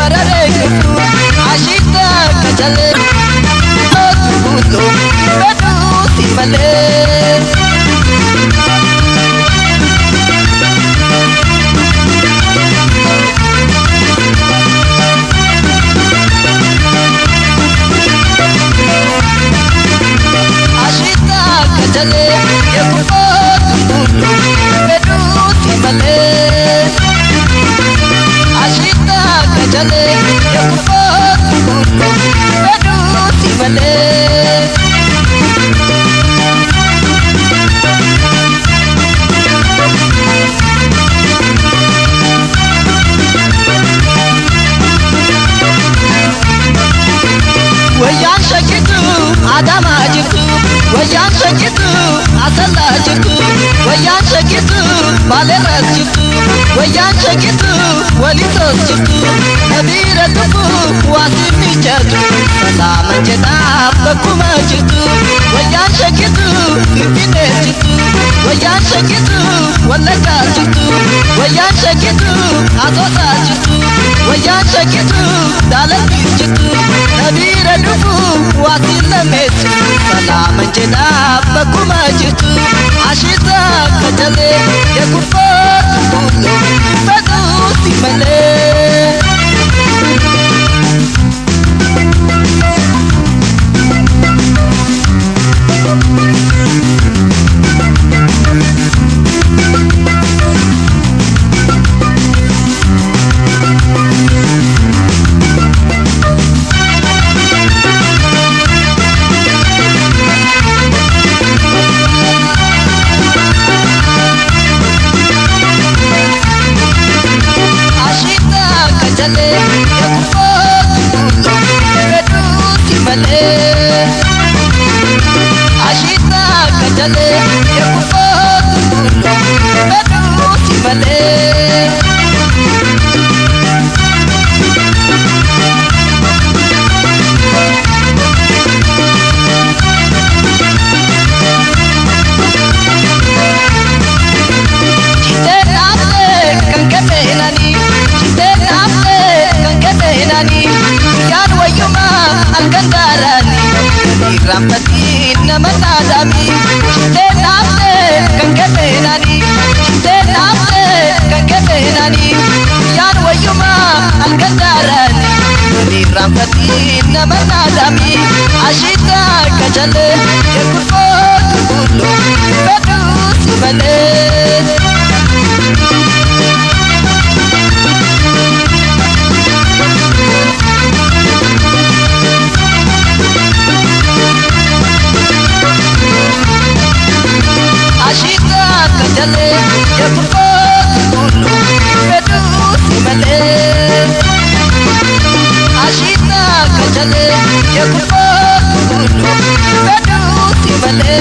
marareeku ashita kajale kuto bedu simale ashita kajale kuto bedu simale ashita kajale kuto bedu simale ወያን ሸቂቱ አዳማ ጅቱ ወያን ሸቂቱ አሰላ ጅቱ ወያን ሸቂቱ ባለራስ ጅቱ ወያን ሸቂቱ ወሊሶስ ጅቱ ነቢረ ጥፉ ዋሲኒ ጀቱ ሰላም ጀታ በኩማ ጅቱ ወያን ሸቂቱ ግቢኔ ጅቱ ወያን ሸቂቱ ወለጋ ጅቱ ወያን ሸቂቱ አሶሳ ጅቱ ወያን ሸቂቱ ዳለቲ ጅቱ ነቢረ ጥፉ ዋሲለሜት ሰላም ጀታ በኩማ ጅቱ አሽታ ከጀሌ የጉርፎት ሁሉ በጡ ሲመለ ashita kajale yekufotu kulo bedu simale chite naamte kankete nani chite naamte kankete nani yan wayuma algandarani rampati namanadami chite naamte kankete nani chite naamte kankete nani yan wayuma algandarani rampati namanadami ashita kajale yekurfotu kulo bedu simale ashita kajale yekurfotu kulo bedu simale ashita kajale yekurfotu kulo bedu simale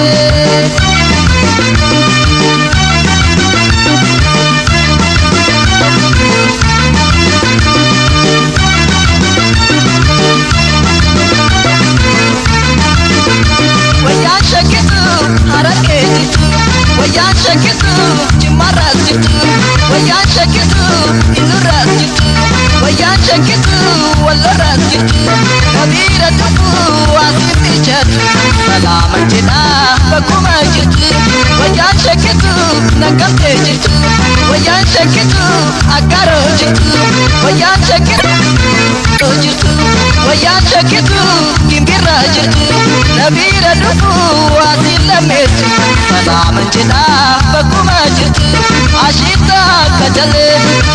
wayan shakitu harake jitu wayan shakitu jimaras jitu wayan shakitu iluras jitu wayan shakitu waloras jitu nabira tufu wasiti jatu salam jina bakuma jitu wayan shakitu nakamte jitu wayan shakitu agaro jitu wayan shakitu jitu wayan shakitu kimbira jitu nabira tufu wasilamet salam jina bakuma jitu ashita kajale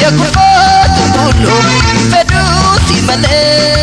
yekurfotu kulo bedu simale